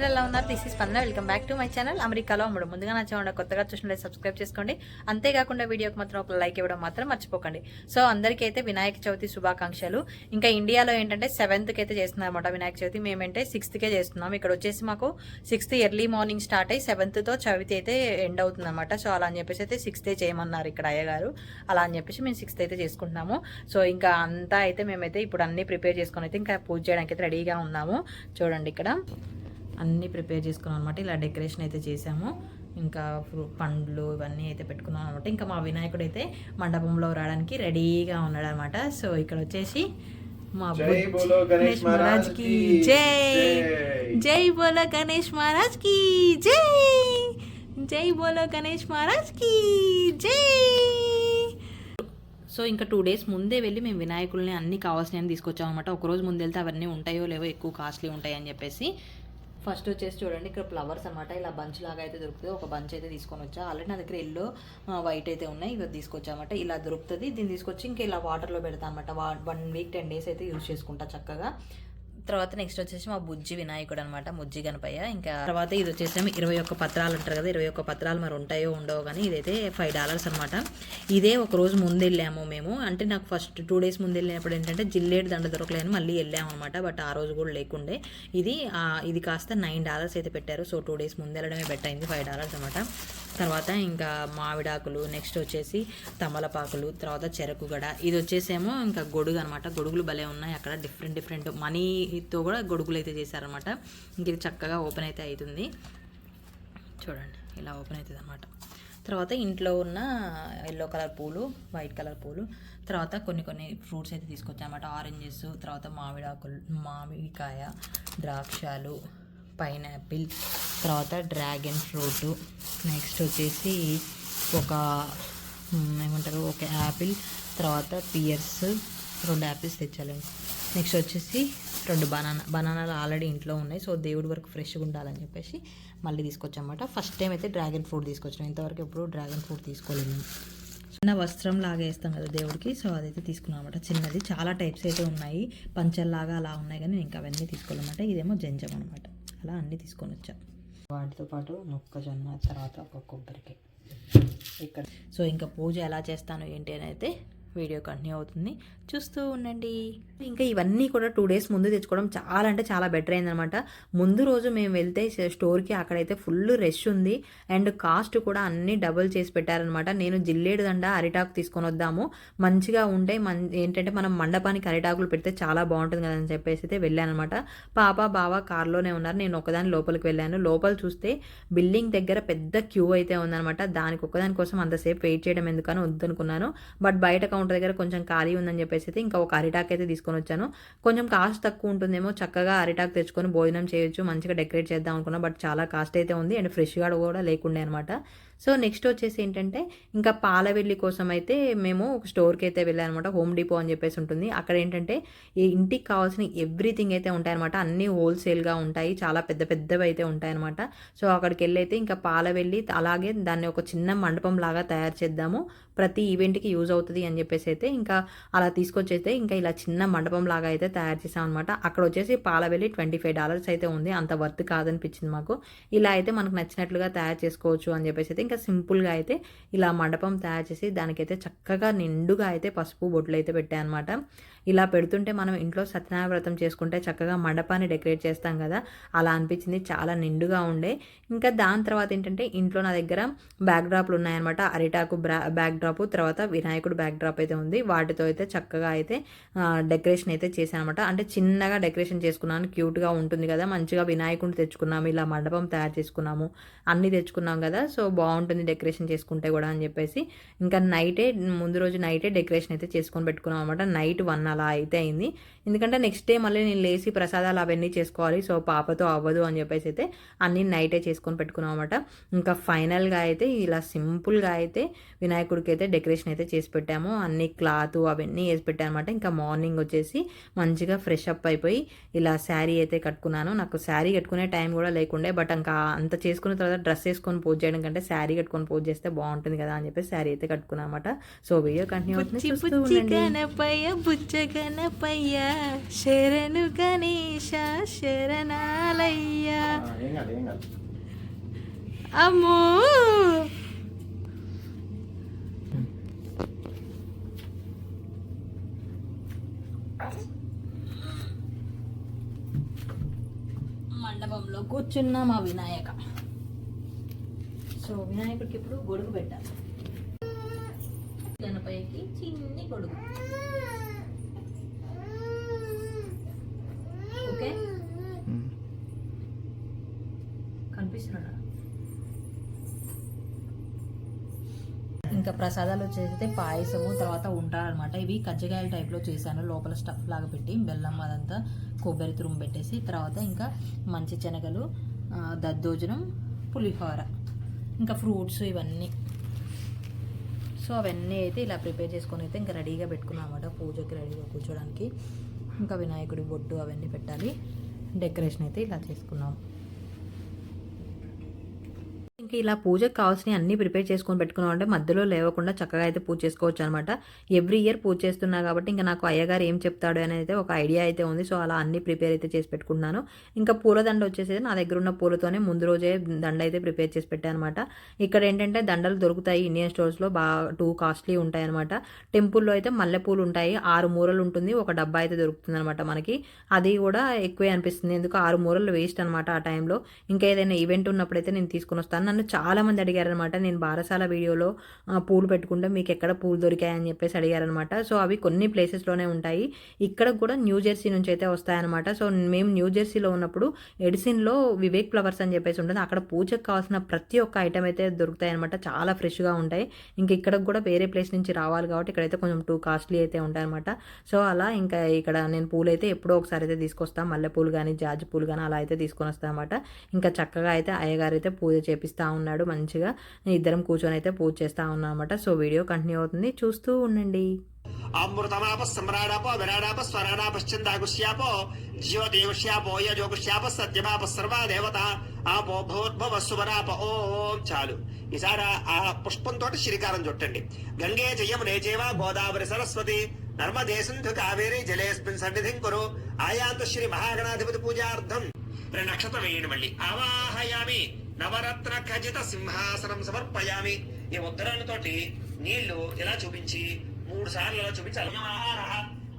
అందరూ ఎలా ఉన్నారు? దిస్ ఈస్ స్పందన. Welcome back to my channel అమెరికాలో అమ్ముడు. ముందుగా నా ఛానల్ కొత్తగా చూసినట్లయితే సబ్స్క్రైబ్ చేసుకోండి. అంతేకాకుండా వీడియోకి మాత్రం ఒక లైక్ ఇవ్వడం మాత్రం మర్చిపోకండి. సో అందరికీ అయితే వినాయక చవితి శుభాకాంక్షలు. ఇంకా ఇండియాలో ఏంటంటే 7th అయితే చేస్తున్నారు అనమాట వినాయక చవితి. మేమంటే 6th చేస్తున్నాం. ఇక్కడ వచ్చేసి మాకు 6th ఎర్లీ మార్నింగ్ స్టార్ట్ అయ్యి 7th చవితి అయితే ఎండ్ అవుతుంది అనమాట. సో అలా అని చెప్పేసి అయితే 6th చేయమన్నారు ఇక్కడ అయ్యగారు. అలా అని చెప్పేసి మేము 6th అయితే చేసుకుంటున్నాము. సో ఇంకా అంతా అయితే మేమైతే ఇప్పుడు అన్ని ప్రిపేర్ చేసుకొని అయితే ఇంకా పూజ చేయడానికి అయితే రెడీగా ఉన్నాము. చూడండి ఇక్కడ అన్నీ ప్రిపేర్ చేసుకున్నాం అనమాట. ఇలా డెకరేషన్ అయితే చేసాము. ఇంకా పండ్లు ఇవన్నీ అయితే పెట్టుకున్నాం అనమాట. ఇంకా మా వినాయకుడు అయితే మండపంలో రావడానికి రెడీగా ఉన్నాడు అనమాట. సో ఇక్కడ వచ్చేసి మా గణేష్ మహారాజ్ కి జై, జై బోలో గణేష్ మహారాజ్ కి జై, జై బోలో గణేష్ మహారాజ్ కి జై. సో ఇంకా 2 days ముందే వెళ్ళి మేము వినాయకుల్ని అన్ని కావాల్సినవి తీసుకొచ్చాం అనమాట. ఒకరోజు ముందు వెళ్తే అవన్నీ ఉంటాయో లేవో, ఎక్కువ కాస్ట్లీ ఉంటాయి అని చెప్పేసి. ఫస్ట్ వచ్చేసి చూడండి ఇక్కడ ఫ్లవర్స్ అనమాట. ఇలా బంచ్ లాగా అయితే దొరుకుతుంది. ఒక బంచ్ అయితే తీసుకొని వచ్చా. ఆల్రెడీ నా దగ్గర ఎల్లో వైట్ అయితే ఉన్నాయి. ఇవి తీసుకొచ్చామట. ఇలా దొరుకుతుంది. దీన్ని తీసుకొచ్చి ఇంకా ఇలా వాటర్లో పెడతా అనమాట. 1 week 10 days అయితే యూజ్ చేసుకుంటా చక్కగా. తర్వాత నెక్స్ట్ వచ్చేసి మా బుజ్జి వినాయకుడు అనమాట, బుజ్జి గణపయ్య. ఇంకా తర్వాత ఇది వచ్చేసి 21 పత్రాలు అంటారు కదా, 21 పత్రాలు మరి ఉంటాయో ఉండవో కానీ ఇదైతే $5 అనమాట. ఇదే ఒక రోజు ముందు వెళ్ళాము మేము. అంటే నాకు ఫస్ట్ 2 days ముందు వెళ్ళినప్పుడు ఏంటంటే జిల్లేడు దండ దొరకలేని మళ్ళీ వెళ్ళాము అనమాట. బట్ ఆ రోజు కూడా లేకుండే. ఇది కాస్త $9 అయితే పెట్టారు. సో 2 days ముందు వెళ్ళడమే బెటర్ అయింది, $5 అనమాట. తర్వాత ఇంకా మామిడాకులు, నెక్స్ట్ వచ్చేసి తమలపాకులు, తర్వాత చెరకు గడ. ఇది వచ్చేసేమో ఇంకా గొడుగు అనమాట. గొడుగులు భలే ఉన్నాయి అక్కడ, డిఫరెంట్ మనీతో కూడా గొడుగులు అయితే చేశారనమాట. ఇంక ఇది చక్కగా ఓపెన్ అయితే అవుతుంది. చూడండి ఇలా ఓపెన్ అవుతుంది అనమాట. తర్వాత ఇంట్లో ఉన్న ఎల్లో కలర్ పూలు, వైట్ కలర్ పూలు, తర్వాత కొన్ని ఫ్రూట్స్ అయితే తీసుకొచ్చామన్నమాట. ఆరెంజెస్, తర్వాత మామిడికాయ, ద్రాక్షలు, పైనాపిల్, తర్వాత డ్రాగన్ ఫ్రూట్, నెక్స్ట్ వచ్చేసి ఒక యాపిల్, తర్వాత పియర్స్, 2 యాపిల్స్ తెచ్చాలండి. నెక్స్ట్ వచ్చేసి 2 బనానాలు ఆల్రెడీ ఇంట్లో ఉన్నాయి. సో దేవుడి వరకు ఫ్రెష్గా ఉండాలని చెప్పేసి మళ్ళీ తీసుకొచ్చామన్నమాట. ఫస్ట్ టైం అయితే డ్రాగన్ ఫ్రూట్ తీసుకొచ్చాం. ఇంతవరకు ఎప్పుడు డ్రాగన్ ఫ్రూట్ తీసుకోలేదు. చిన్న వస్త్రం లాగా వేస్తాం కదా దేవుడికి, సో అదైతే తీసుకున్నాం అనమాట. చిన్నది చాలా టైప్స్ అయితే ఉన్నాయి, పంచల్లాగా అలా ఉన్నాయి కానీ ఇంకా అవన్నీ తీసుకోవాలన్నమాట. ఇదేమో జంజం అనమాట. అలా అన్నీ తీసుకొని వచ్చాం. వాటితో పాటు మొక్కజొన్న, తర్వాత ఒక కొబ్బరికాయ ఇక్కడ. సో ఇంకా పూజ ఎలా చేస్తాను ఏంటి అని అయితే వీడియో కంటిన్యూ అవుతుంది, చూస్తూ ఉండండి. ఇంకా ఇవన్నీ కూడా 2 days ముందు తెచ్చుకోవడం చాలా అంటే చాలా బెటర్ అయిందనమాట. ముందు రోజు మేము వెళ్తే స్టోర్కి అక్కడైతే ఫుల్ రష్ ఉంది అండ్ కాస్ట్ కూడా అన్నీ డబుల్ చేసి పెట్టారనమాట. నేను జిల్లేడు దండ అరిటాకు తీసుకొని వద్దాము, మంచిగా ఉంటే ఏంటంటే మనం మండపానికి అరిటాకులు పెడితే చాలా బాగుంటుంది కదా అని చెప్పేసి అయితే వెళ్ళానమాట. పాప బావ కార్లోనే ఉన్నారు, నేను ఒకదాని లోపలికి వెళ్ళాను. లోపల చూస్తే బిల్డింగ్ దగ్గర పెద్ద క్యూ అయితే ఉందనమాట. దానికి ఒకదాని కోసం అంతసేపు వెయిట్ చేయడం ఎందుకని వద్దనుకున్నాను. బట్ బయట కౌంటర్ దగ్గర కొంచెం ఖాళీ ఉందని చెప్పేసి అయితే ఇంకా ఒక అరిటాక్ అయితే తీసుకొని వచ్చాను. కొంచెం కాస్ట్ తక్కువ ఉంటుందేమో, చక్కగా అరిటాక్ తెచ్చుకొని భోజనం చేయొచ్చు, మంచిగా డెకరేట్ చేద్దాం అనుకున్నా. బట్ చాలా కాస్ట్ అయితే ఉంది అండ్ ఫ్రెష్గా కూడా లేకుండే అనమాట. సో నెక్స్ట్ వచ్చేసి ఏంటంటే ఇంకా పాలవెల్లి కోసం అయితే మేము ఒక స్టోర్కి అయితే వెళ్ళామన్నమాట. హోమ్ డిపో అని చెప్పేసి ఉంటుంది. అక్కడ ఏంటంటే ఈ ఇంటికి కావాల్సిన ఎవ్రీథింగ్ అయితే ఉంటాయన్నమాట. అన్నీ హోల్సేల్గా ఉంటాయి, చాలా పెద్దవి అయితే ఉంటాయన్నమాట. సో అక్కడికి వెళ్ళి అయితే ఇంకా పాలవెల్లి అలాగే దాన్ని ఒక చిన్న మండపం లాగా తయారు చేద్దాము, ప్రతి ఈవెంట్కి యూజ్ అవుతుంది అని చెప్పేసి అయితే ఇంకా అలా తీసుకొచ్చేస్తే ఇంకా ఇలా చిన్న మండపం లాగా అయితే తయారు చేసాం అనమాట. అక్కడ వచ్చేసి పాలవెల్లి $25 అయితే ఉంది, అంత వర్త్ కాదనిపించింది మాకు. ఇలా అయితే మనకు నచ్చినట్లుగా తయారు చేసుకోవచ్చు అని చెప్పేసి అయితే ఇంకా సింపుల్గా అయితే ఇలా మండపం తయారు చేసి దానికైతే చక్కగా నిండుగా అయితే పసుపు బొట్లు అయితే పెట్టాయన్నమాట. ఇలా పెడుతుంటే మనం ఇంట్లో సత్యనారాయణ వ్రతం చేసుకుంటే చక్కగా మండపాన్ని డెకరేట్ చేస్తాం కదా, అలా అనిపించింది. చాలా నిండుగా ఉండే. ఇంకా దాని తర్వాత ఏంటంటే ఇంట్లో నా దగ్గర బ్యాక్ డ్రాప్లు ఉన్నాయన్నమాట. అరిటాకు బ్యాక్ డ్రాప్, తర్వాత వినాయకుడు బ్యాక్ డ్రాప్ అయితే ఉంది. వాటితో అయితే చక్కగా అయితే డెకరేషన్ అయితే చేశాను అనమాట. అంటే చిన్నగా డెకరేషన్ చేసుకున్నాను, క్యూట్గా ఉంటుంది కదా. మంచిగా వినాయకుడిని తెచ్చుకున్నాము, ఇలా మండపం తయారు చేసుకున్నాము, అన్నీ తెచ్చుకున్నాం కదా. సో బాగుంటుంది డెకరేషన్ చేసుకుంటే కూడా అని చెప్పేసి ఇంకా ముందు రోజు నైటే డెకరేషన్ అయితే చేసుకొని పెట్టుకున్నాం అనమాట. నైట్ 1 అలా అయితే అయింది. ఎందుకంటే నెక్స్ట్ డే మళ్ళీ నేను లేచి ప్రసాదాలు అవన్నీ చేసుకోవాలి. సో పాపతో అవ్వదు అని చెప్పేసి అయితే అన్నీ నైటే చేసుకొని పెట్టుకున్నాం అనమాట. ఇంకా ఫైనల్గా అయితే ఇలా సింపుల్గా అయితే వినాయకుడికి అయితే డెకరేషన్ అయితే చేసి పెట్టాము. అన్ని క్లాత్ అవన్నీ వేసి పెట్టాను అనమాట. ఇంకా మార్నింగ్ వచ్చేసి మంచిగా ఫ్రెష్ అప్ అయిపోయి ఇలా శారీ అయితే కట్టుకున్నాను. నాకు శారీ కట్టుకునే టైం కూడా లేకుండే. బట్ ఇంకా అంత చేసుకున్న తర్వాత డ్రెస్ వేసుకొని పూజ చేయడం కంటే శారీ కట్టుకొని పూజ చేస్తే బాగుంటుంది కదా అని చెప్పి శారీ అయితే కట్టుకున్నాను అనమాట. సో వీడియో కంటిన్యూ అవుతుంది, చూస్తూ ఉండండి. గణపయ్య శరణు గణేశ శరణాలయ్య. అమ్మో మండపంలో కూర్చున్న మా వినాయక. సో వినాయకుడికి ఇప్పుడు గొడుగు పెట్టాలి. గణపయ్యకి చిన్ని గొడుగు. ఓకే కనిపిస్తున్నాడా? ఇంకా ప్రసాదాలు వచ్చేసి పాయసము, తర్వాత ఉంటారనమాట. ఇవి కజ్జికాయల టైప్లో చేశాను, లోపల స్టఫ్ లాగా పెట్టి బెల్లం అదంతా కొబ్బరి తురుము పెట్టేసి, తర్వాత ఇంకా మంచి శనగలు, దద్దోజనం, పులిహోర, ఇంకా ఫ్రూట్స్ ఇవన్నీ. సో అవన్నీ అయితే ఇలా ప్రిపేర్ చేసుకొని అయితే ఇంకా రెడీగా పెట్టుకున్నాం అనమాట, పూజకి రెడీగా కూర్చోడానికి. ఇంకా వినాయకుడి బొట్టు అవన్నీ పెట్టాలి. డెకరేషన్ అయితే ఇలా చేసుకున్నాం. ఇంకా ఇలా పూజకు కావాల్సినవి అన్నీ ప్రిపేర్ చేసుకొని పెట్టుకున్నాం అంటే మధ్యలో లేవకుండా చక్కగా అయితే పూజ చేసుకోవచ్చు అనమాట. ఎవ్రీ ఇయర్ పూజ చేస్తున్నా కాబట్టి ఇంకా నాకు అయ్యగారు ఏం చెప్తాడు అనేది అయితే ఒక ఐడియా అయితే ఉంది. సో అలా అన్ని ప్రిపేర్ అయితే చేసి పెట్టుకున్నాను. ఇంకా పూలదండ వచ్చేసి నా దగ్గర ఉన్న పూలతోనే ముందు రోజే దండ అయితే ప్రిపేర్ చేసి పెట్టాను అనమాట. ఇక్కడ ఏంటంటే దండలు దొరుకుతాయి ఇండియన్ స్టోర్స్లో, బాగా టూ కాస్ట్లీ ఉంటాయి అనమాట. టెంపుల్లో అయితే మల్లెపూలు ఉంటాయి, 6 మూరలు ఉంటుంది, ఒక డబ్బా అయితే దొరుకుతుంది అనమాట మనకి. అది కూడా ఎక్కువే అనిపిస్తుంది, ఎందుకు 6 మూరలు వేస్ట్ అనమాట ఆ టైంలో. ఇంకా ఏదైనా ఈవెంట్ ఉన్నప్పుడైతే నేను తీసుకుని వస్తాను. నన్ను చాలా మంది అడిగారనమాట, నేను బారసాల వీడియోలో పూలు పెట్టుకుంటే మీకు ఎక్కడ పూలు దొరికాయని చెప్పేసి అడిగారనమాట. సో అవి కొన్ని ప్లేసెస్లోనే ఉంటాయి. ఇక్కడ కూడా న్యూ జెర్సీ నుంచి అయితే వస్తాయన్నమాట. సో మేము న్యూ జెర్సీలో ఉన్నప్పుడు ఎడిసిన్లో వివేక్ ఫ్లవర్స్ అని చెప్పేసి ఉంటుంది, అక్కడ పూజకు కావాల్సిన ప్రతి ఒక్క ఐటమ్ అయితే దొరుకుతాయి అనమాట. చాలా ఫ్రెష్గా ఉంటాయి. ఇంకా ఇక్కడ కూడా వేరే ప్లేస్ నుంచి రావాలి కాబట్టి ఇక్కడైతే కొంచెం టూ కాస్ట్లీ అయితే ఉంటాయన్నమాట. సో అలా ఇంకా ఇక్కడ నేను పూలు అయితే ఎప్పుడో ఒకసారి అయితే తీసుకొస్తాను, మల్లెపూలు కానీ జాజి పూలు కానీ అలా అయితే తీసుకొని వస్తాను అనమాట. ఇంకా చక్కగా అయితే అయ్యగారు అయితే పూజ చేపిస్తూ ఉన్నాడు మంచిగా. ఇద్దరం కూర్చొని అయితే పూజ చేస్తూ ఉన్నాం అనమాట. సో వీడియో కంటిన్యూ అవుతుంది, చూస్తూ ఉండండి. అమృతమాప సమ్రాడాప విరాడాప స్వరాడాపశ్చందాగుష్యాపో జ్యోతిగుష్యాపో యజోగుష్యాప సత్యమాప సర్వా దేవత ఆపో భూర్భవ సువరాప. ఓం చాలు. ఈసారి ఆ పుష్పంతో శ్రీకారం చుట్టండి. గంగే జయమునే చేవ గోదావరి సరస్వతి నర్మదే సింధు కావేరి జలేస్మిన్ సన్నిధిం కురు ఆయాంతు శ్రీ మహాగణాధిపతి పూజార్థం. 2 నక్షత్రం వేయండి. మళ్ళీ ఆవాహయామి నవరత్న ఖజిత సింహాసనం సమర్పయామి. ఈ ఉత్తరాలతోటి నీళ్లు ఇలా చూపించి 3 సార్లు ఇలా చూపించాలి.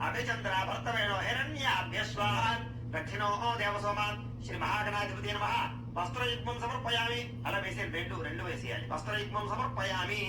అభిచంద్ర భర్తవేణో హిరణ్యాభ్యస్వాన్ దక్షిణో దేవసోమాన్ శ్రీ మహాగణాధిపతి నమః. వస్త్రయుగ్మం సమర్పయామి. అలా వేసే రెండు వేసేయాలి. వస్త్రయుగ్మం సమర్పయామి.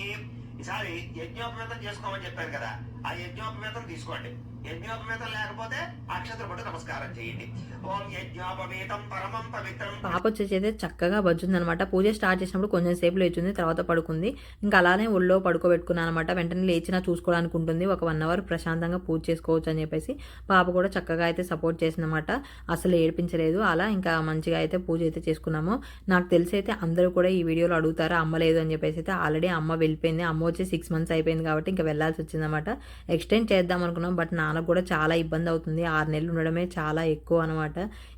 ఈసారి యజ్ఞోపవేతం చేసుకోమని చెప్పారు కదా, ఆ యజ్ఞోపవేతం తీసుకోండి. యజ్ఞోపవేతం లేకపోతే అక్షత్ర పట్టు నమస్కారం చేయండి. ఓం యజ్ఞోపవేతం పరమం పవిత్రం. పాప వచ్చేసి చక్కగా బజ్జుంది అనమాట. పూజ స్టార్ట్ చేసినప్పుడు కొంచెం సేపు లేచింది, తర్వాత పడుకుంది. ఇంకా అలానే ఒళ్ళో పడుకోబెట్టుకున్నాను అనమాట. వెంటనే లేచినా చూసుకోవడానికి ఉంటుంది, ఒక 1 అవర్ ప్రశాంతంగా పూజ చేసుకోవచ్చు అని చెప్పేసి పాప కూడా చక్కగా అయితే సపోర్ట్ చేసిందన్నమాట. అసలు ఏడిపించలేదు. అలా ఇంకా మంచిగా అయితే పూజ అయితే చేసుకున్నాము. నాకు తెలిసి అయితే అందరూ కూడా ఈ వీడియోలో అడుగుతారా అమ్మ లేదు అని చెప్పేసి అయితే ఆల్రెడీ అమ్మ వెళ్ళిపోయింది. అమ్మ వచ్చి 6 months అయిపోయింది కాబట్టి ఇంకా వెళ్ళాల్సి వచ్చిందన్నమాట. ఎక్స్టెండ్ చేద్దాం అనుకున్నాం, బట్ నాన్నకు కూడా చాలా ఇబ్బంది అవుతుంది. 6 నెలలు ఉండడమే చాలా ఎక్కువ అనమాట.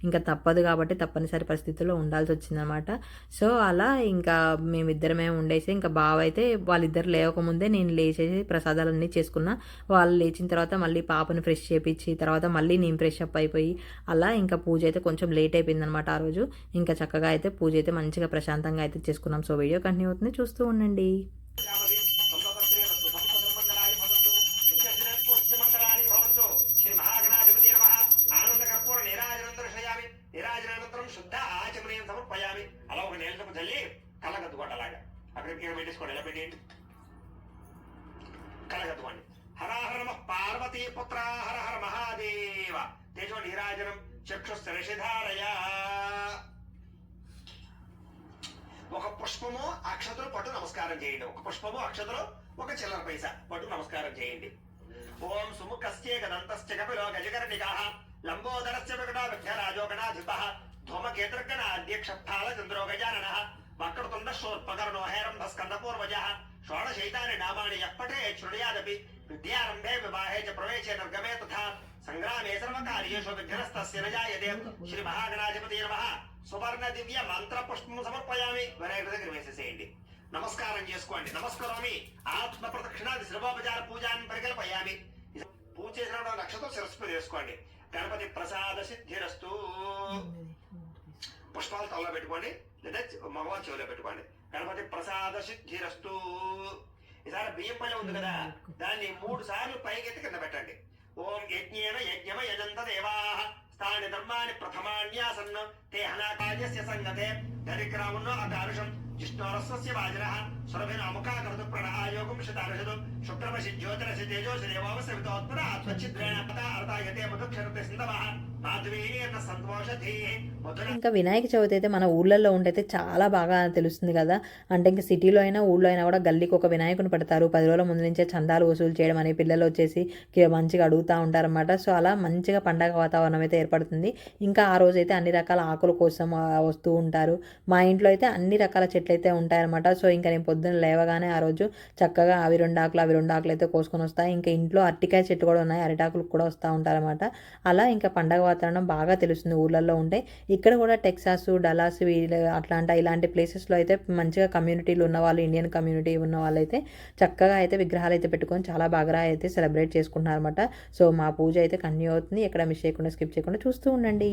ఇంకా తప్పదు కాబట్టి తప్పనిసరి పరిస్థితుల్లో ఉండాల్సి వచ్చిందనమాట. సో అలా ఇంకా మేమిద్దరమే ఉండేసి ఇంకా బావ అయితే వాళ్ళిద్దరు లేవకముందే నేను లేచేసి ప్రసాదాలన్నీ చేసుకున్నా. వాళ్ళు లేచిన తర్వాత మళ్ళీ పాపను ఫ్రెష్ చేపించి తర్వాత మళ్ళీ నేను ఫ్రెష్ అప్ అయిపోయి అలా ఇంకా పూజ అయితే కొంచెం లేట్ అయిపోయింది అనమాట ఆ రోజు. ఇంకా చక్కగా అయితే పూజ అయితే మంచిగా ప్రశాంతంగా అయితే చేసుకున్నాం. సో వీడియో కంటిన్యూ అవుతుంది, చూస్తూ ఉండండి. శుద్ధ ఆచమనీయం సమర్పయామి. అలా ఒక నేలతో చల్లి కళ్ళగద్దుకోండి. అలాగా అక్కడికి పెట్టేసుకోండి. ఎలా పెట్టేయండి, కళ్ళగద్దుకోండి. హరహర నమ పార్వతీ పుత్ర హర హర మహాదేవ. తేజో నీరాజనం చక్షుస్తరషిధారయ. ఒక పుష్పము అక్షతలు పట్టు నమస్కారం చేయండి. ఒక పుష్పము అక్షతలు ఒక చిల్లర పైసా పట్టు నమస్కారం చేయండి. ఓం సుముఖస్య గదంతస్య కపిలో గజకర్ణికాః లంబోదరస్య వికటో విఘ్నరాజో గణాధిపః ధూమకేతుర్గణ అధ్యక్షస్థాల చంద్రో గజాననః వక్రతుండ శూర్పకర్ణో హేరంభ స్కందపూర్వజః షోడశైతాని నామాని యప్పటే శృణుయాదపి విద్యారంభే వివాహే చ ప్రవేశే నిర్గమే తథా సంగ్రామే సర్వకార్యేషు విఘ్నస్తస్య న జాయతే. శ్రీ మహాగణాధిపతి నమః. సువర్ణ దివ్య మంత్ర పుష్పం సమర్పయామి. వినాయకుడి దగ్గర వేసేసేయండి. నమస్కారం చేసుకోండి. నమస్కరోమి. ఆత్మ ప్రదక్షిణాది శ్రవోపచార పూజాన్ని పరికల్పయామి. పూజ చేసిన నక్షత్రం శిరస్సు మీద వేసుకోండి. గణపతి ప్రసాద సిద్ధిరస్తు. పుష్పాలు తలలో పెట్టుకోండి, లేదా మగవారి చెవిలో పెట్టుకోండి. గణపతి ప్రసాద సిద్ధిరస్తు. ఈసారి బియ్యం పళ్ళెం ఉంది కదా, దాన్ని 3 సార్లు పైకెత్తి కింద పెట్టండి. ఓం యజ్ఞేన యజ్ఞమ యజంత దేవాః స్థాని ధర్మాని ప్రథమాన్యాసన్న తే హనాకార్యస్య సంగతే దరిగ్రామున్నో అకారుషం జిష్ణోరస్వస్య వాజరః సురభిన అముఖాకరతు ప్రణాయోగం శతారషదు శుక్రమసి జ్యోతిరసి తేజోసి దేవావసవితోత్పర ఆత్మచిద్రేణ పత అర్థాయతే మధుక్షరతే సింధవః మాధవీర్న సంతోషధీ. ఇంకా వినాయక చవితి అయితే మన ఊళ్ళల్లో ఉండైతే చాలా బాగా తెలుస్తుంది కదా. అంటే ఇంకా సిటీలో అయినా ఊళ్ళో అయినా కూడా గల్లీకి ఒక వినాయకుని పెడతారు. 10 రోజుల ముందు నుంచే చందాలు వసూలు చేయడం అని పిల్లలు వచ్చేసి మంచిగా అడుగుతూ ఉంటారన్నమాట. సో అలా మంచిగా పండగ వాతావరణం అయితే ఏర్పడుతుంది. ఇంకా ఆ రోజు అయితే అన్ని రకాల ఆకుల కోసం వస్తూ ఉంటారు. మా ఇంట్లో అయితే అన్ని రకాల చెట్లు అయితే ఉంటాయన్నమాట. సో ఇంకా నేను పొద్దున్న లేవగానే ఆ రోజు చక్కగా అవి 2 ఆకులు అయితే కోసుకొని వస్తాయి. ఇంకా ఇంట్లో అరటికాయ చెట్టు కూడా ఉన్నాయి, అరిటాకులు కూడా వస్తూ ఉంటారన్నమాట. అలా ఇంకా పండగ వాతావరణం బాగా తెలుస్తుంది ఊళ్ళల్లో ఉంటే. ఇక్కడ కూడా టెక్సాస్, డలాస్, అట్లాంటా ఇలాంటి ప్లేసెస్లో అయితే మంచిగా కమ్యూనిటీలు ఉన్నవాళ్ళు, ఇండియన్ కమ్యూనిటీ ఉన్న వాళ్ళు అయితే చక్కగా అయితే విగ్రహాలు అయితే పెట్టుకొని చాలా బాగా అయితే సెలబ్రేట్ చేసుకుంటున్నారు అనమాట. సో మా పూజ అయితే కంటిన్యూ అవుతుంది. ఎక్కడ మిస్ చేయకుండా స్కిప్ చేయకుండా చూస్తూ ఉండండి.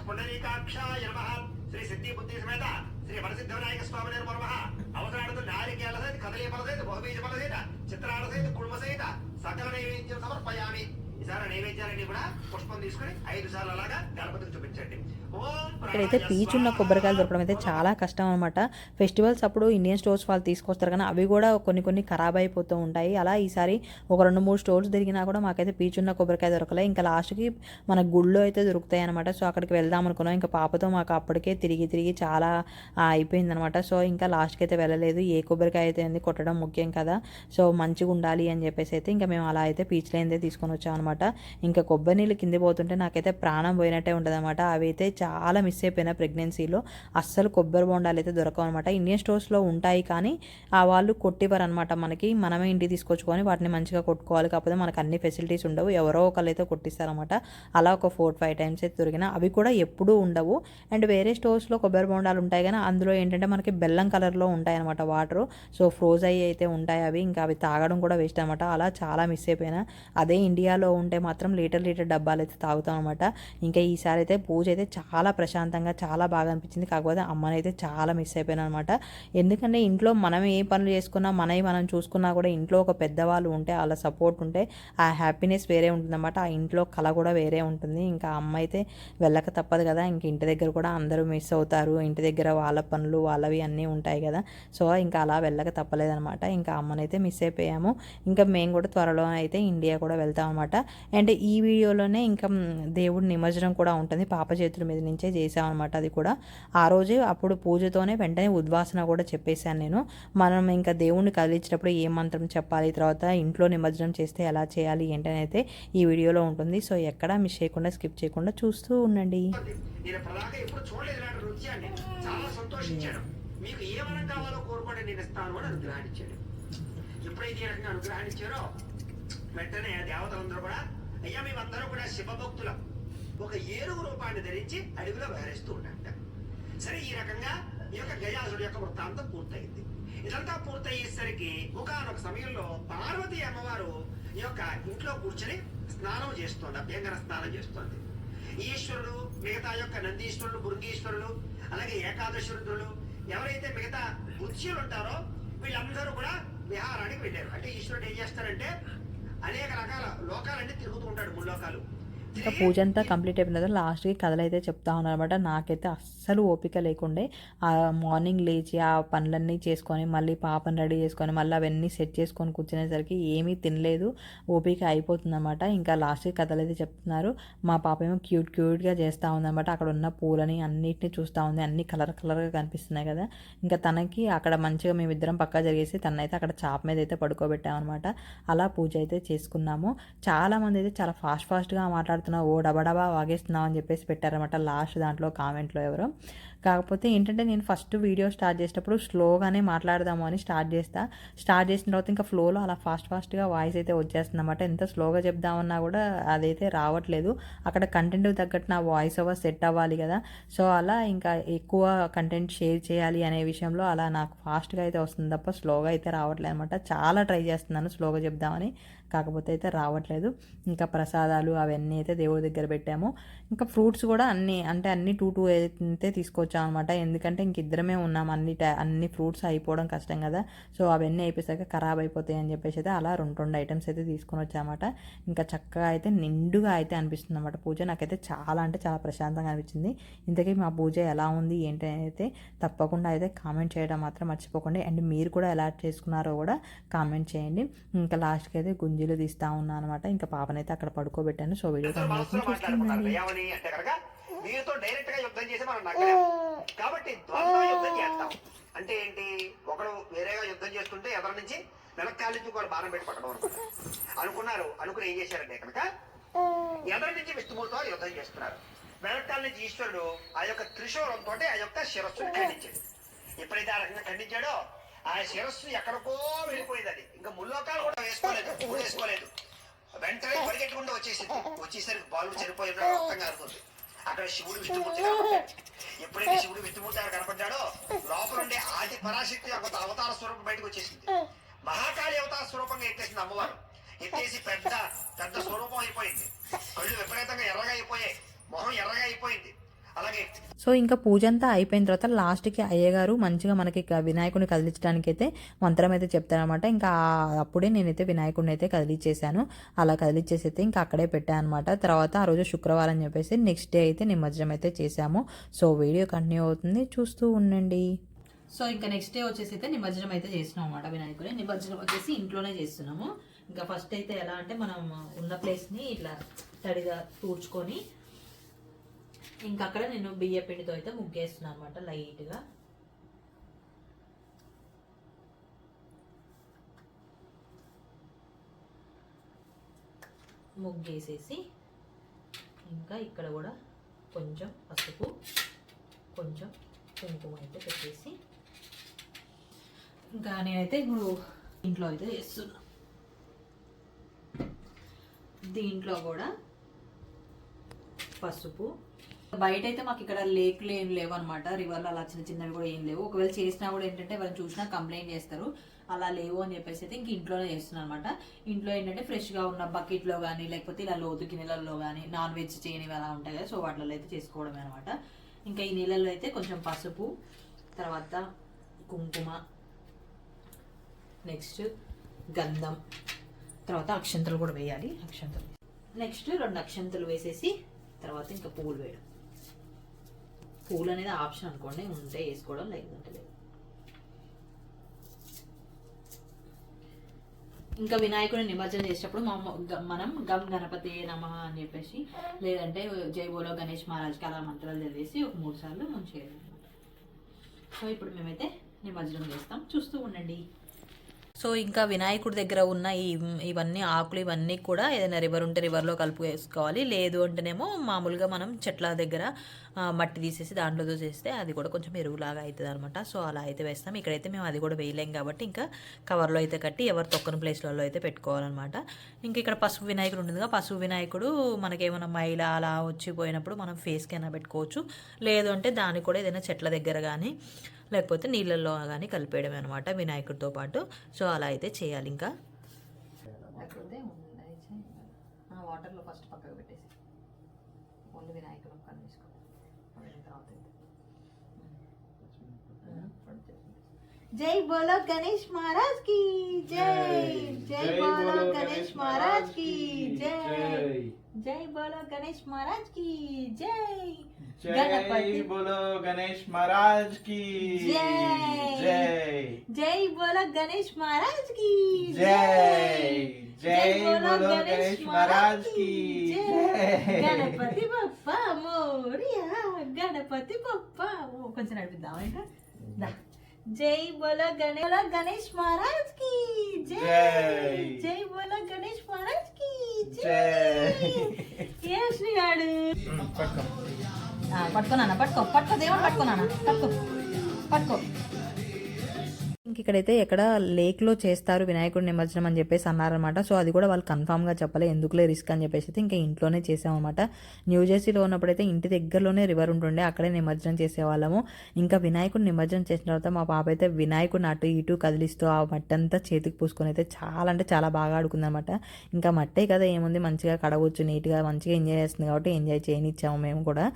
పుండరీకాక్షాయ నమః. శ్రీ సిద్ధి బుద్ధి సమేత శ్రీ వరసిద్ధ వినాయక స్వామి నమః. అవసరాడు నారికేళ సహిత కదలీ ఫల సహిత బహుబీజ ఫల సహిత చిత్రాల సహిత కుడుమ సహిత సకల నైవేద్యం సమర్పయామి. ఈసారి నైవేద్యాలన్నీ కూడా పుష్పం తీసుకుని 5 సార్లు అలాగా గణపతికి చూపించండి. ఇక్కడైతే పీచున్న కొబ్బరికాయలు దొరకడం అయితే చాలా కష్టం అనమాట. ఫెస్టివల్స్ అప్పుడు ఇండియన్ స్టోర్స్ వాళ్ళు తీసుకొస్తారు కానీ అవి కూడా కొన్ని ఖరాబ్ అయిపోతూ ఉంటాయి. అలా ఈసారి ఒక 2-3 స్టోర్స్ తిరిగినా కూడా మాకైతే పీచున్న కొబ్బరికాయ దొరకలే. ఇంకా లాస్ట్కి మన గుళ్ళో అయితే దొరుకుతాయి అనమాట. సో అక్కడికి వెళ్దాం అనుకున్నాం. ఇంకా పాపతో మాకు అప్పటికే తిరిగి చాలా అయిపోయింది అనమాట. సో ఇంకా లాస్ట్కి అయితే వెళ్ళలేదు. ఏ కొబ్బరికాయ అయితే ఉంది, కొట్టడం ముఖ్యం కదా. సో మంచిగా ఉండాలి అని చెప్పేసి అయితే ఇంకా మేము అలా అయితే పీచులైందే తీసుకొని వచ్చాం అనమాట. ఇంకా కొబ్బరి నీళ్ళు కింద పోతుంటే నాకైతే ప్రాణం పోయినట్టే ఉంటుంది అనమాట. అవి అయితే చాలా మిస్ అయిపోయినా ప్రెగ్నెన్సీలో. అస్సలు కొబ్బరి బొండాలు అయితే దొరకవు అనమాట. ఇండియన్ స్టోర్స్లో ఉంటాయి కానీ ఆ వాళ్ళు కొట్టివ్వరు అనమాట. మనమే ఇంటికి తీసుకొచ్చుకొని వాటిని మంచిగా కొట్టుకోవాలి. కాకపోతే మనకు అన్ని ఫెసిలిటీస్ ఉండవు, ఎవరో ఒకళ్ళు అయితే కొట్టిస్తారనమాట. అలా ఒక 4-5 టైమ్స్ అయితే దొరికిన. అవి కూడా ఎప్పుడూ ఉండవు. అండ్ వేరే స్టోర్స్లో కొబ్బరి బొండాలు ఉంటాయి కానీ అందులో ఏంటంటే మనకి బెల్లం కలర్లో ఉంటాయి అనమాట వాటరు. సో ఫ్రోజ్ అయ్యి అయితే ఉంటాయి అవి. ఇంకా అవి తాగడం కూడా వేస్ట్ అనమాట. అలా చాలా మిస్ అయిపోయినా. అదే ఇండియాలో ఉంటే మాత్రం లీటర్ డబ్బాలు అయితే తాగుతాం అనమాట. ఇంకా ఈసారి అయితే పూజ అయితే చాలా ప్రశాంతంగా చాలా బాగా అనిపించింది. కాకపోతే అమ్మని అయితే చాలా మిస్ అయిపోయాను అనమాట. ఎందుకంటే ఇంట్లో మనం ఏ పనులు చేసుకున్నా మనం చూసుకున్నా కూడా ఇంట్లో ఒక పెద్దవాళ్ళు ఉంటే వాళ్ళ సపోర్ట్ ఉంటే ఆ హ్యాపీనెస్ వేరే ఉంటుందన్నమాట. ఆ ఇంట్లో కళ కూడా వేరే ఉంటుంది. ఇంకా అమ్మ అయితే వెళ్ళక తప్పదు కదా. ఇంక ఇంటి దగ్గర కూడా అందరూ మిస్ అవుతారు. ఇంటి దగ్గర వాళ్ళ పనులు వాళ్ళవి అన్నీ ఉంటాయి కదా. సో ఇంకా అలా వెళ్ళక తప్పలేదనమాట. ఇంకా అమ్మనైతే మిస్ అయిపోయాము. ఇంకా మేము కూడా త్వరలో అయితే ఇండియా కూడా వెళ్తాం అనమాట. అండ్ ఈ వీడియోలోనే ఇంకా దేవుడి నిమజ్జనం కూడా ఉంటుంది. పాప చేతుల మీద నుంచే చేసామన్నమాట. అది కూడా ఆ రోజే అప్పుడు పూజతోనే వెంటనే ఉద్వాసన కూడా చెప్పేశాను నేను. మనం ఇంకా దేవుణ్ణి కదిలించేటప్పుడు ఏ మంత్రం చెప్పాలి, తర్వాత ఇంట్లో నిమజ్జనం చేస్తే ఎలా చేయాలి ఏంటని అయితే ఈ వీడియోలో ఉంటుంది. సో ఎక్కడా మిస్ చేయకుండా స్కిప్ చేయకుండా చూస్తూ ఉండండి. మీకు ఏ వరం కావాలో కోరుకోండి, నేను ఇస్తాను అని అనుగ్రహించాడు. ఎప్పుడైతే ఈ రకంగా అనుగ్రహించారో వెంటనే దేవతలందరూ కూడా అయ్యా మేమందరూ కూడా శివభక్తులం, ఒక ఏనుగు రూపాన్ని ధరించి అడవిలో వ్యవహరిస్తూ ఉంటారు. సరే ఈ రకంగా ఈ యొక్క గజాసుడి యొక్క వృత్తాంతం పూర్తయింది. ఇదంతా పూర్తయ్యేసరికి ఒకనొక సమయంలో పార్వతీ అమ్మవారు ఈ యొక్క ఇంట్లో కూర్చొని స్నానం చేస్తోంది, అభ్యంగన స్నానం చేస్తోంది. ఈశ్వరుడు, మిగతా యొక్క నందీశ్వరుడు, భృంగీశ్వరుడు, అలాగే ఏకాదశరుద్రులు, ఎవరైతే మిగతా మృత్యులు ఉంటారో వీళ్ళందరూ కూడా విహారానికి వెళ్ళారు. అంటే ఈశ్వరుడు ఏం చేస్తారంటే అనేక రకాల లోకాలన్నీ తిరుగుతూ ఉంటాడు, ముల్లోకాలు. ఇంకా పూజ అంతా కంప్లీట్ అయిపోయిన తర్వాత లాస్ట్కి కథలు అయితే చెప్తా ఉన్నారనమాట. నాకైతే అస్సలు ఓపిక లేకుండే ఆ మార్నింగ్ లేచి ఆ పనులన్నీ చేసుకొని మళ్ళీ పాపను రెడీ చేసుకొని మళ్ళీ అవన్నీ సెట్ చేసుకొని కూర్చునేసరికి ఏమీ తినలేదు, ఓపిక అయిపోతుందన్నమాట. ఇంకా లాస్ట్కి కథలు అయితే చెప్తున్నారు. మా పాప ఏమో క్యూట్గా చేస్తూ ఉందన్నమాట. అక్కడ ఉన్న పూలని అన్నిటిని చూస్తూ ఉంది, అన్ని కలర్గా కనిపిస్తున్నాయి కదా. ఇంకా తనకి అక్కడ మంచిగా మేమిద్దరం పక్కా జరిగేసి తనైతే అక్కడ చాప మీద అయితే పడుకోబెట్టామన్నమాట. అలా పూజ అయితే చేసుకున్నాము. చాలామంది అయితే చాలా ఫాస్ట్గా మాట్లాడుతున్నారు, ఓ డబడబా వాగేస్తున్నావు అని చెప్పేసి పెట్టారనమాట లాస్ట్ దాంట్లో కామెంట్లో ఎవరో. కాకపోతే ఏంటంటే నేను ఫస్ట్ వీడియో స్టార్ట్ చేసేటప్పుడు స్లోగానే మాట్లాడదాము అని స్టార్ట్ చేసిన తర్వాత ఇంకా ఫ్లోలో అలా ఫాస్ట్గా వాయిస్ అయితే వచ్చేస్తుంది అనమాట. ఎంత స్లోగా చెప్దామన్నా కూడా అదైతే రావట్లేదు. అక్కడ కంటెంట్ తగ్గట్టు నా వాయిస్ ఓవర్ సెట్ అవ్వాలి కదా. సో అలా ఇంకా ఎక్కువ కంటెంట్ షేర్ చేయాలి అనే విషయంలో అలా నాకు ఫాస్ట్గా అయితే వస్తుంది తప్ప స్లోగా అయితే రావట్లేదు అనమాట. చాలా ట్రై చేస్తున్నాను స్లోగా చెప్దామని, కాకపోతే అయితే రావట్లేదు. ఇంకా ప్రసాదాలు అవన్నీ అయితే దేవుడి దగ్గర పెట్టాము. ఇంకా ఫ్రూట్స్ కూడా అన్ని 2 అయితే తీసుకొచ్చాం అనమాట. ఎందుకంటే ఇంక ఇద్దరమే ఉన్నాం, అన్ని ఫ్రూట్స్ అయిపోవడం కష్టం కదా. సో అవన్నీ అయిపోయాక ఖరాబ్ అయిపోతాయి అని చెప్పేసి అయితే అలా 2 ఐటమ్స్ అయితే తీసుకొని వచ్చామన్నమాట. ఇంకా చక్కగా అయితే నిండుగా అయితే అనిపిస్తుంది అన్నమాట పూజ. నాకైతే చాలా అంటే చాలా ప్రశాంతంగా అనిపించింది. ఇంతకీ మా పూజ ఎలా ఉంది ఏంటి అయితే తప్పకుండా అయితే కామెంట్ చేయడం మాత్రం మర్చిపోకండి. అండ్ మీరు కూడా ఎలా చేసుకున్నారో కూడా కామెంట్ చేయండి. ఇంకా లాస్ట్కి అయితే గుంజీలు తీస్తా ఉన్నాను అనమాట. ఇంకా పాపనైతే అక్కడ పడుకోబెట్టాను. So video చూస్తుందండి. అంటే కనుక మీతో డైరెక్ట్ గా యుద్ధం చేసి మనం నగ్గలేం కాబట్టి ద్వంద్వ యుద్ధం చేస్తాం. అంటే ఏంటి, ఒకడు వేరేగా యుద్ధం చేస్తుంటే ఎదరి నుంచి వెనకాల నుంచి కూడా బాణం పెట్టి పట్టడం అనుకుని ఏం చేశారంటే కనుక ఎదరి నుంచి విష్ణుమూర్తితో యుద్ధం చేస్తున్నారు. వెనకాల నుంచి ఈశ్వరుడు ఆ యొక్క త్రిశూలంతో ఆ యొక్క శిరస్సును ఖండించాడు. ఎప్పుడైతే ఆ రకంగా ఖండించాడో ఆ శిరస్సు ఎక్కడికో వెళ్ళిపోయింది. అది ఇంకా ముల్లోకాలు కూడా వేసుకోలేదు. వెంటనే పరిగెట్టకుండా వచ్చేసరికి బాలుడు చనిపోయిన రక్తంగా అరుగుతుంది. అక్కడ శివుడు విష్ణుమూర్తి కనపడ్డాడు. ఎప్పుడైతే శివుడు విష్ణుమూర్తి గారు కనపడ్డాడో లోపల ఉండే ఆది పరాశక్తి యొక్క అవతార స్వరూపం బయటకు వచ్చేసింది. మహాకాళి అవతార స్వరూపంగా ఎత్తేసింది అమ్మవారు. ఎత్తేసి పెద్ద స్వరూపం అయిపోయింది. కళ్ళు విపరీతంగా ఎర్రగా అయిపోయాయి, మొహం ఎర్రగా అయిపోయింది. అలాగే సో ఇంకా పూజ అంతా అయిపోయిన తర్వాత లాస్ట్కి అయ్యగారు మంచిగా మనకి వినాయకుడిని కదిలించడానికి అయితే మంత్రం అయితే చెప్తారనమాట. ఇంకా అప్పుడే నేనైతే వినాయకుడిని అయితే కదిలిచ్చేసాను. అలా కదిలిచ్చేసి అయితే ఇంకా అక్కడే పెట్టాను అనమాట. తర్వాత ఆ రోజు శుక్రవారం అని చెప్పేసి నెక్స్ట్ డే అయితే నిమజ్జనం అయితే చేసాము. సో వీడియో కంటిన్యూ అవుతుంది, చూస్తూ ఉండండి. సో ఇంకా నెక్స్ట్ డే వచ్చేసి అయితే నిమజ్జనం అయితే చేస్తున్నాం అనమాట. వినాయకుడిని నిమజ్జనం వచ్చేసి ఇంట్లోనే చేస్తున్నాము. ఇంకా ఫస్ట్ అయితే ఎలా అంటే మనం ఉన్న ప్లేస్ని ఇట్లా తడిగా తూడ్చుకొని ఇంకా అక్కడ నేను బియ్య పిండితో అయితే ముగ్గేస్తున్నాను అనమాట. లైట్గా ముగ్గేసేసి ఇంకా ఇక్కడ కూడా కొంచెం పసుపు కొంచెం కుంకుమ అయితే పెట్టేసి ఇంకా నేనైతే ఇప్పుడు ఇంట్లో అయితే చేస్తున్నా. దీంట్లో కూడా పసుపు, బయట అయితే మాకు ఇక్కడ లేక్లు ఏం లేవు అనమాట. రివర్లు అలా చిన్నవి కూడా ఏం లేవు. ఒకవేళ చేసినా కూడా ఏంటంటే ఎవరైనా చూసినా కంప్లైంట్ చేస్తారు. అలా లేవు అని చెప్పేసి అయితే ఇంక ఇంట్లోనే చేస్తున్నాను అనమాట. ఇంట్లో ఏంటంటే ఫ్రెష్గా ఉన్న బకెట్లో కానీ లేకపోతే ఇలా లోతు గిన్నెలలో కానీ నాన్ వెజ్ చేయనివి అలా ఉంటాయి కదా. సో వాటిలో అయితే చేసుకోవడమే అనమాట. ఇంకా ఈ నీళ్ళల్లో అయితే కొంచెం పసుపు, తర్వాత కుంకుమ, నెక్స్ట్ గంధం, తర్వాత అక్షంతలు కూడా వేయాలి. నెక్స్ట్ 2 అక్షంతలు వేసేసి తర్వాత ఇంకా పువ్వులు వేయడం. పువ్వులు అనేది ఆప్షన్ అనుకోండి, ఉంటే వేసుకోవడం లేదంటే లేదు. ఇంకా వినాయకుడిని నిమజ్జనం చేసేటప్పుడు మనం గం గణపతి నమః అని చెప్పేసి లేదంటే జై బోలో గణేష్ మహారాజ్కి అలా మంత్రాలు చదివేసి ఒక 3 సార్లు మనం చేయాలి అనమాట. సో ఇప్పుడు మేమైతే నిమజ్జనం చేస్తాం, చూస్తూ ఉండండి. సో ఇంకా వినాయకుడి దగ్గర ఉన్న ఇవన్నీ ఆకులు ఇవన్నీ కూడా ఏదైనా రివర్ ఉంటే రివర్లో కలుపు వేసుకోవాలి. లేదు అంటేనేమో మామూలుగా మనం చెట్ల దగ్గర మట్టి తీసేసి దాంట్లో చేస్తే అది కూడా కొంచెం ఎరువులాగా అవుతుంది అనమాట. సో అలా అయితే వేస్తాం. ఇక్కడైతే మేము అది కూడా వేయలేం కాబట్టి ఇంకా కవర్లో అయితే కట్టి ఎవరు తొక్కని ప్లేస్లలో అయితే పెట్టుకోవాలన్నమాట. ఇంకా ఇక్కడ పసుపు వినాయకుడు ఉంటుందిగా, పసుపు వినాయకుడు మనకేమైనా మైల అలా వచ్చిపోయినప్పుడు మనం ఫేస్కి అయినా పెట్టుకోవచ్చు. లేదు అంటే దానికి కూడా ఏదైనా చెట్ల దగ్గర కానీ లేకపోతే నీళ్ళల్లో కానీ కలిపేయడమే అనమాట వినాయకుడితో పాటు. సో అలా అయితే చేయాలి. ఇంకా వాటర్లో ఫస్ట్ పక్కకు పెట్టేసి ఓన్లీ వినాయకుడు ఒక్కని తీసుకోవాలి. జై బోలో గణేష్ మహారాజ్ కి జై, జై బోలో గణేష్ మహారాజ్ కి జై, జై బోలో గణేష్ మహారాజ్ కి జై, जय बोलो गणेश महाराज की जय, जय बोलो गणेश महाराज की जय, जय बोलो गणेश महाराज की जय. गणपति बप्पा मोरिया, गणपति बप्पा కొంచెం నడిపిద్దాం ఇంకా. जय बोलो गणेश महाराज की जय, जय बोलो गणेश महाराज की जय. ये श्री పట్టుకో నాన్న, పట్టుకో దేవుని పట్టుకో నాన్న, పట్టుకో. ఇంక ఇక్కడైతే ఎక్కడ లేక్లో చేస్తారు వినాయకుడి నిమజ్జనం అని చెప్పేసి అన్నారనమాట. సో అది కూడా వాళ్ళు కన్ఫామ్గా చెప్పలే, ఎందుకులే రిస్క్ అని చెప్పేసి అయితే ఇంకా ఇంట్లోనే చేసామన్నమాట. న్యూజెర్సీలో ఉన్నప్పుడైతే ఇంటి దగ్గరలోనే రివర్ ఉంటుండే, అక్కడే నిమజ్జనం చేసేవాళ్ళము. ఇంకా వినాయకుడి నిమజ్జనం చేసిన తర్వాత మా పాప అయితే వినాయకుడిని అటు ఇటు కదిలిస్తూ ఆ మట్టి అంతా చేతికి పూసుకొని అయితే చాలా అంటే చాలా బాగా ఆడుకుందనమాట. ఇంకా మట్టే కదా ఏముంది, మంచిగా కడగవచ్చు, నీట్గా మంచిగా ఎంజాయ్ చేస్తుంది కాబట్టి ఎంజాయ్ చేయనిచ్చాము మేము కూడా.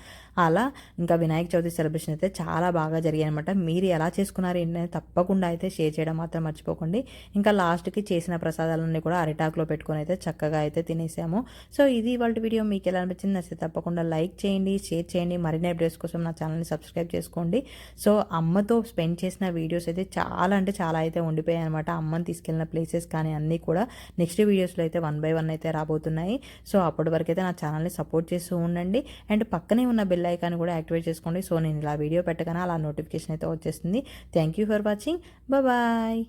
అలా ఇంకా వినాయక చవితి సెలబ్రేషన్ అయితే చాలా బాగా జరిగాయి అనమాట. మీరు ఎలా చేసుకున్నారు ఏంటంటే తప్పకుండా అయితే షేర్ చేయడం మాత్రం మర్చిపోకండి. ఇంకా లాస్ట్కి చేసిన ప్రసాదాలన్నీ కూడా అరిటాకులో పెట్టుకొని అయితే చక్కగా అయితే తినేసాము. సో ఇది ఇవాళ వీడియో. మీకు ఎలా అనిపించింది నచ్చితే తప్పకుండా లైక్ చేయండి, షేర్ చేయండి. మరిన్ని అప్డేట్స్ కోసం నా ఛానల్ని సబ్స్క్రైబ్ చేసుకోండి. సో అమ్మతో స్పెండ్ చేసిన వీడియోస్ అయితే చాలా అంటే చాలా అయితే ఉండిపోయాయి అనమాట. అమ్మని తీసుకెళ్ళిన ప్లేసెస్ కానీ అన్నీ కూడా నెక్స్ట్ వీడియోస్లో అయితే 1 by 1 అయితే రాబోతున్నాయి. సో అప్పటి వరకు అయితే నా ఛానల్ని సపోర్ట్ చేస్తూ ఉండండి. అండ్ పక్కనే ఉన్న బెల్ ఐకాన్ కూడా యాక్టివేట్ చేసుకోండి. సో నేను ఇలా వీడియో పెట్టగానే అలా నోటిఫికేషన్ అయితే వచ్చేస్తుంది. Thank you for watching. Bye.